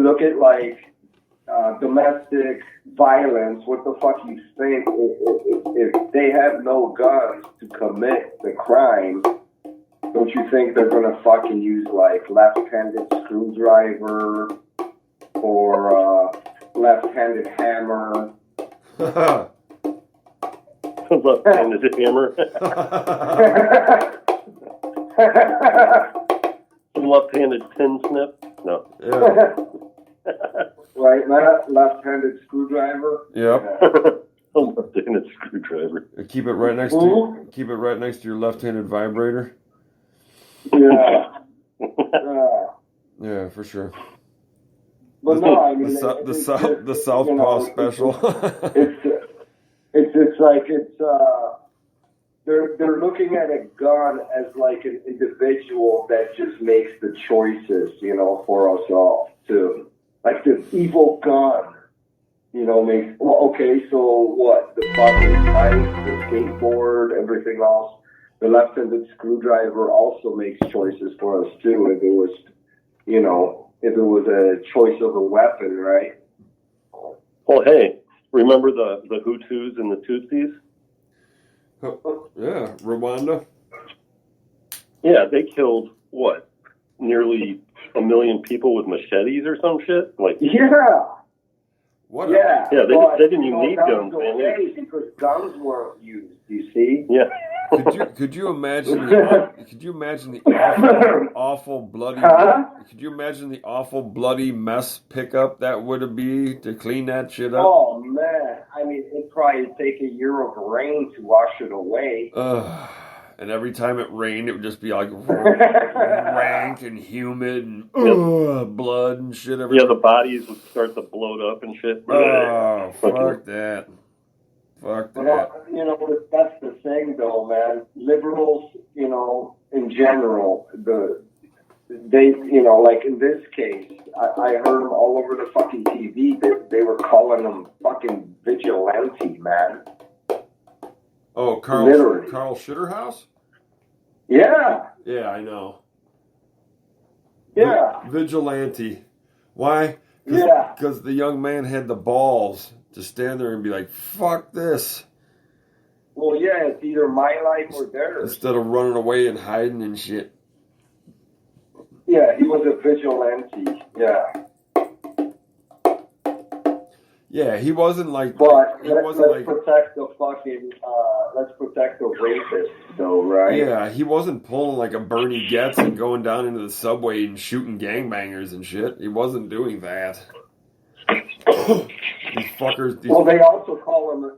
look at like domestic violence, what the fuck you think if they have no guns to commit the crime? Don't you think they're gonna fucking use like left-handed screwdriver or left-handed hammer? Left-handed hammer. Left-handed pin snip? No. Yeah. Right, left-handed screwdriver. Yep. A left-handed screwdriver. Keep it right next to your left-handed vibrator. Yeah. Yeah, for sure. But no, I mean the Southpaw special. It's like they're looking at a gun as like an individual that just makes the choices, for us all too. Like the evil gun, makes, okay, so what? The fucking bike, the skateboard, everything else. The left-handed screwdriver also makes choices for us too. If it was a choice of a weapon, right? Well, hey, remember the Hutus and the Tutsis? Yeah, Rwanda. Yeah, they killed what? Nearly 1 million people with machetes or some shit. Like yeah. What? Yeah. Yeah, they didn't even need guns, man. Because guns weren't used. You see? Yeah. Could you imagine the awful bloody? Could you imagine the awful bloody mess pickup that would be to clean that shit up? Oh man, I mean, it'd probably take a year of rain to wash it away. And every time it rained, it would just be like rank and humid and blood and shit. Everywhere. Yeah, the bodies would start to bloat up and shit. Oh, fuck that. Fuck that. But that's the thing, though, man. Liberals, in general, they, like in this case, I heard them all over the fucking TV. They were calling them fucking vigilante, man. Oh, Carl Schitterhouse? Yeah. Yeah, I know. Yeah. Vigilante. Why? Yeah. Because the young man had the balls to stand there and be like, fuck this. Well, yeah, it's either my life or theirs. Instead of running away and hiding and shit. Yeah, he was a vigilante. Yeah. Yeah, he wasn't like. But let's protect the fucking. Let's protect the rapists, though, right? Yeah, he wasn't pulling like a Bernie Getz and going down into the subway and shooting gangbangers and shit. He wasn't doing that. These fuckers. Well, they also called him a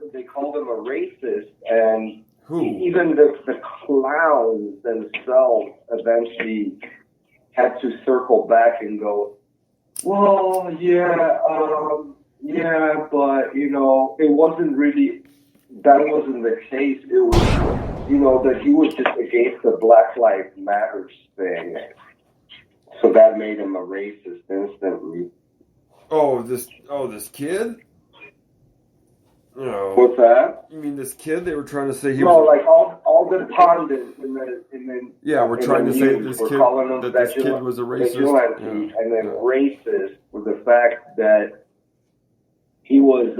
racist, and even the clowns themselves eventually had to circle back and go, well, yeah, but it wasn't really. That wasn't the case. It was, that he was just against the Black Lives Matter thing, so that made him a racist instantly. Oh, this kid? No. What's that? You mean this kid? They were trying to say he was... No, like all the pundits in the yeah, we're trying to say this kid was a racist. And then racist with the fact that he was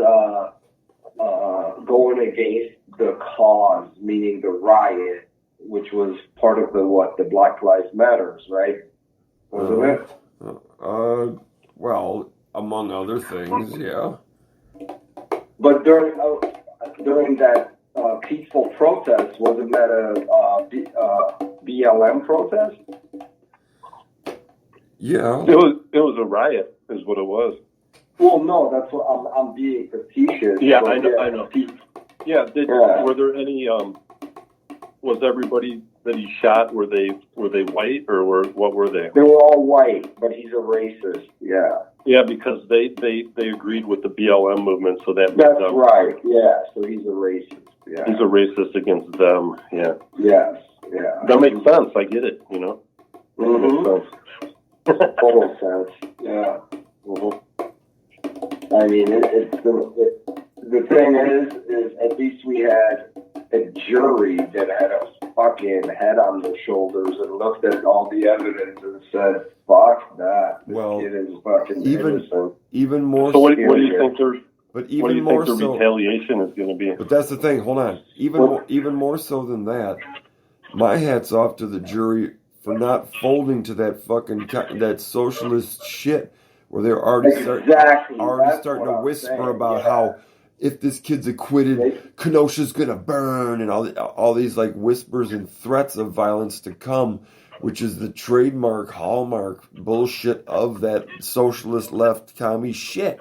going against the cause, meaning the riot, which was part of the Black Lives Matters, right? Wasn't it? Well, among other things, yeah. But during that peaceful protest, wasn't that a BLM protest? Yeah. It was a riot, is what it was. Well, no, that's what I'm being facetious. Yeah, I know. Yeah, were there any? Was everybody that he shot were they white or what were they? They were all white, but he's a racist. Yeah. Yeah, because they agreed with the BLM movement, so that's right. Yeah, so he's a racist. Yeah. He's a racist against them. Yeah. Yes. Yeah. That makes sense. I get it. Mm-hmm. That makes sense. Total sense. Yeah. Mm-hmm. I mean, the thing is at least we had a jury that had a fucking head on their shoulders and looked at all the evidence and said, fuck that. This Well, kid is fucking innocent. even more. So what do you think there's? But What do even you more think the so, retaliation is going to be? but that's the thing. Hold on. Even more so than that, my hat's off to the jury for not folding to that fucking that socialist shit where they're already starting to whisper about how if this kid's acquitted, Kenosha's gonna burn, and all these like whispers and threats of violence to come, which is the trademark hallmark bullshit of that socialist left commie shit.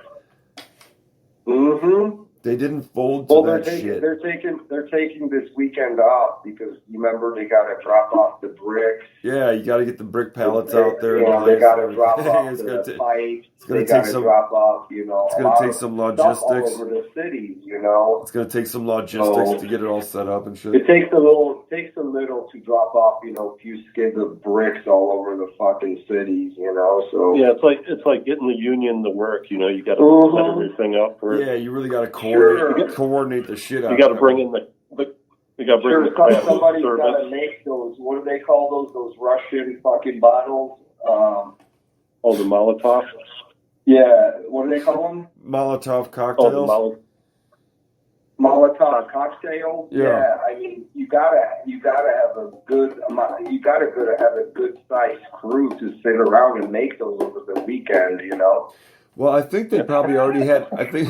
Mm-hmm. They didn't fold to that shit. They're taking this weekend off because you remember they got to drop off the bricks. Yeah, you got to get the brick pallets out there. They got to drop off the pipes. They got to drop off, It's going to take some logistics all over the cities. It's going to take some logistics to get it all set up and shit. It takes a little to drop off, a few skids of bricks all over the fucking cities. So yeah, it's like getting the union to work. You got to set everything up for. Yeah, you really got to coordinate the shit out. You got to bring in the somebody's got to make those. What do they call those? Those Russian fucking bottles. The Molotov. Yeah, what do they call them? Molotov cocktails. Molotov cocktails. Yeah. I mean, you gotta have a good amount. You gotta have a good sized crew to sit around and make those over the weekend. Well, I think they probably already had. I think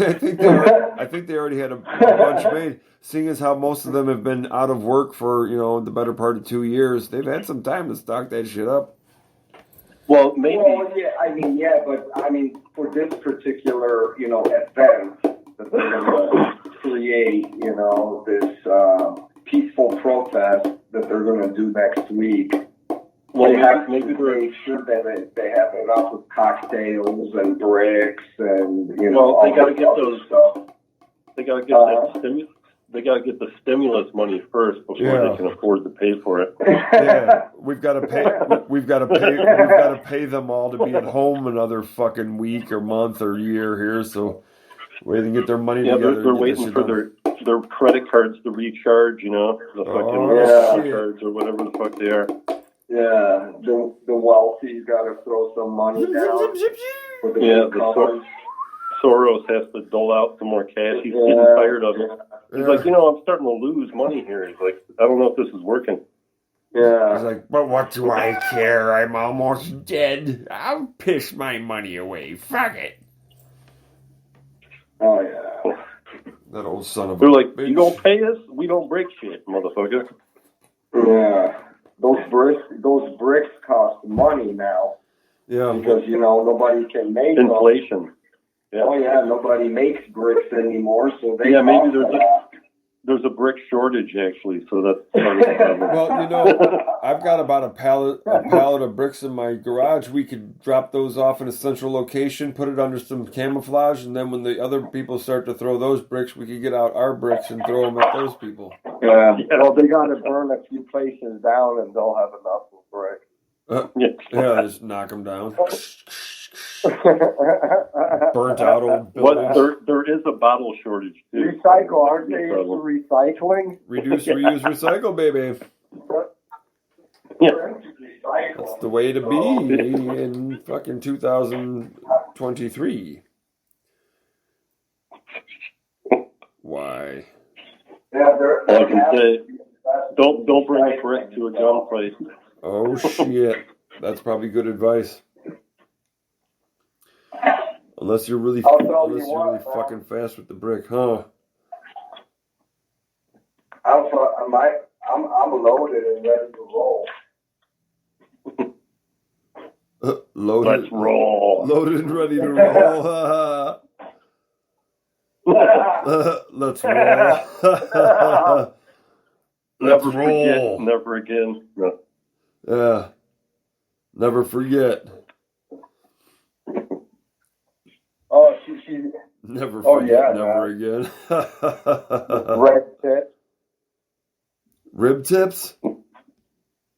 they already had a bunch made. Seeing as how most of them have been out of work for the better part of 2 years, they've had some time to stock that shit up. Well, maybe. Well, yeah, but for this particular event that they're going to create, this peaceful protest that they're going to do next week. Well, they have to make sure that they have enough of cocktails and bricks and they got to get those stuff. They got to get that They got to get the stimulus money first before they can afford to pay for it. Yeah, we've got to pay them all to be at home another fucking week or month or year here, so they can get their money together. They're waiting for their credit cards to recharge. The fucking credit cards or whatever the fuck they are. Yeah, the wealthy got to throw some money down. For the Soros has to dole out some more cash. He's getting tired of it. He's like, I'm starting to lose money here. He's like, I don't know if this is working. Yeah. He's like, but what do I care? I'm almost dead. I'll piss my money away. Fuck it. Oh, yeah. That old son of a They're like, bitch. You don't pay us? We don't break shit, motherfucker. Yeah. Those bricks cost money now. Yeah. Because, nobody can make inflation. Them. Yeah. Oh, yeah, nobody makes bricks anymore, so they maybe there's a brick shortage, actually, so that's part of the problem. Well, I've got about a pallet of bricks in my garage. We could drop those off in a central location, put it under some camouflage, and then when the other people start to throw those bricks, we could get out our bricks and throw them at those people. Yeah. Well, they got to burn a few places down, and they'll have enough of brick. Just knock them down. Burnt out old buildings. But there is a bottle shortage too. Recycle, aren't they into recycling? Reduce, reuse, recycle, baby. Yeah. That's the way to be in fucking 2023. Why? Yeah, I can say, don't bring a brick to a gunfight. Oh shit, that's probably good advice. Unless you're really fucking fast with the brick, huh? I'm loaded and ready to roll. Loaded. Let's roll. Loaded and ready to roll. Let's roll. Never forget. Never again. No. Yeah. Never forget. Oh, she. Never forget. Never again. Red tips. Rib tips?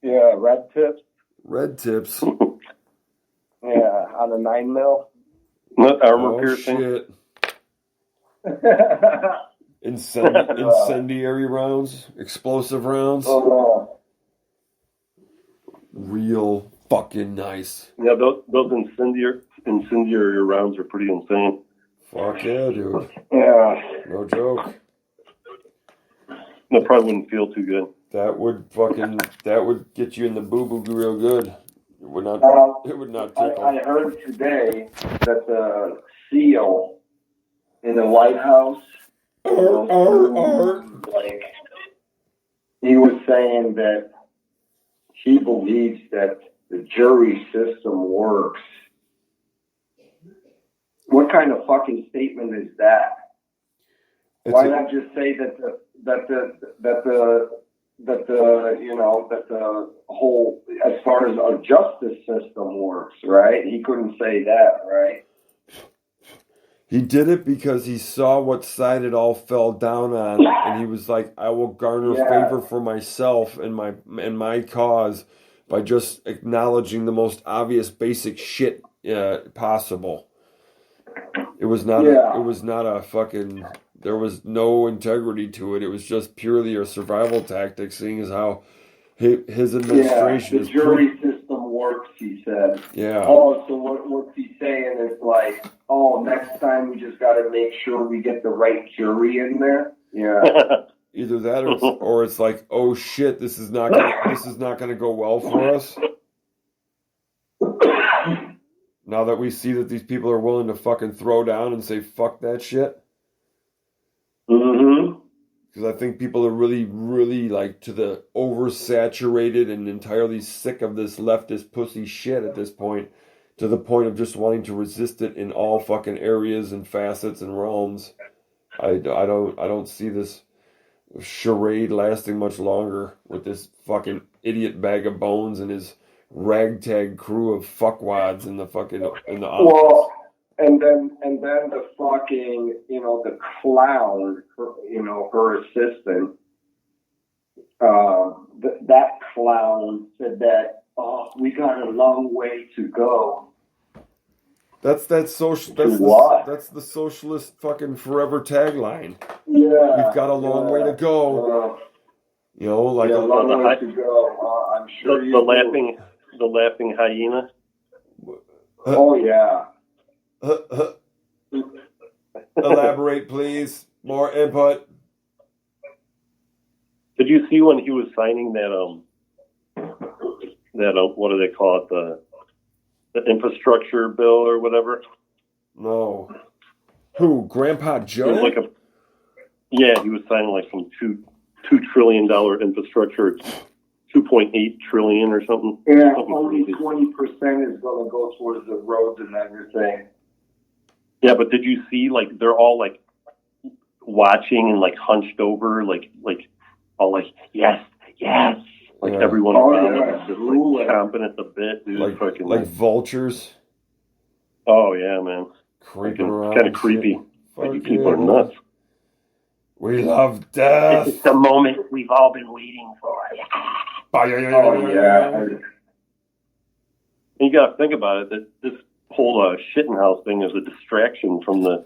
Yeah, red tips. Red tips. Yeah, on a 9mm. Not armor piercing. Shit. Incendiary rounds, explosive rounds. Oh, Real fucking nice. Yeah, those incendiary rounds are pretty insane. Fuck yeah, dude. Yeah. No joke. That probably wouldn't feel too good. That would get you in the boo-boo real good. It would not tickle. I heard today that the seal in the White House, like, he was saying that he believes that the jury system works. What kind of fucking statement is that? Why not just say that the whole, as far as our justice system works, right? He couldn't say that, right? He did it because he saw what side it all fell down on, and he was like, "I will garner favor for myself and my cause by just acknowledging the most obvious, basic shit possible." It was not. It was not a fucking. There was no integrity to it. It was just purely a survival tactic, seeing as how his administration the jury system works, he said. Yeah. Oh, so what's he saying is like, oh, next time we just got to make sure we get the right jury in there. Yeah. Either that, or it's like, oh shit, this is not gonna go well for us. Now that we see that these people are willing to fucking throw down and say fuck that shit. Mm-hmm. Because I think people are really, really like to the oversaturated and entirely sick of this leftist pussy shit at this point, to the point of just wanting to resist it in all fucking areas and facets and realms. I don't see this charade lasting much longer with this fucking idiot bag of bones and his ragtag crew of fuckwads in the office. Well, and then the fucking, the clown, her assistant, that clown said that, oh, we got a long way to go. That's the socialist fucking forever tagline. Yeah. We've got a long way to go. A long way to go. I'm sure the laughing hyena. Oh yeah. Elaborate, please. More input. Did you see when he was signing that what do they call it, the infrastructure bill or whatever? No. Who? Grandpa Joe? He was signing like some $2 trillion infrastructure, 2.8 trillion or something. Yeah, something only crazy. 20% is going to go towards the roads and everything. Yeah, but did you see, like, they're all, like, watching and, like, hunched over, like, all like, yes. Like, everyone around them is just, like, chomping at the bit, dude. Like vultures? Oh, yeah, man. Creeping around. Kind of creepy. Like, you people are nuts. We love death. It's the moment we've all been waiting for. Oh, yeah. And you got to think about it, that this whole Shittenhouse thing is a distraction from the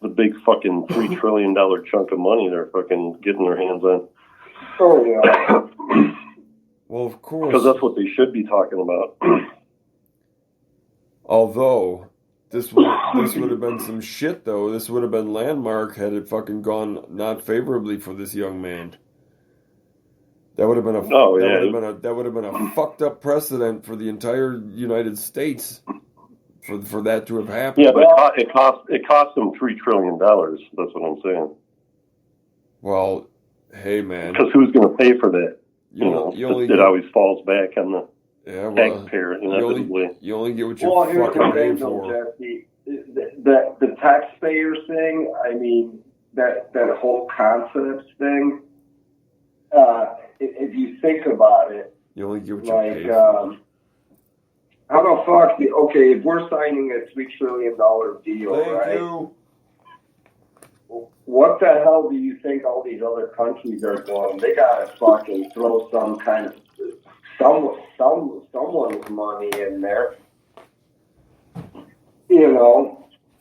big fucking $3 trillion chunk of money they're fucking getting their hands on. Oh, yeah. Well, of course. Because that's what they should be talking about. Although, this would have been some shit, though. This would have been landmark had it fucking gone not favorably for this young man. That would have been that would have been a fucked up precedent for the entire United States for that to have happened. Yeah, but it cost them $3 trillion. That's what I'm saying. Well, hey man, because who's going to pay for that? It always falls back on the taxpayer. You only get what you're fucking paying for. Jesse, the taxpayer thing. I mean, that whole concept thing. If you think about it, you only get what you pay for. How the fuck? Okay, if we're signing a $3 trillion deal, Thank you. What the hell do you think all these other countries are doing? They gotta fucking throw some kind of someone's money in there.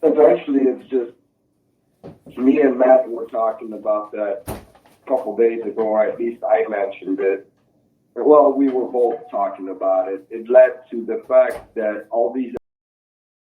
Eventually it's just me and Matt were talking about that a couple days ago, or at least I mentioned it. well, we were both talking about it. It led to the fact that all these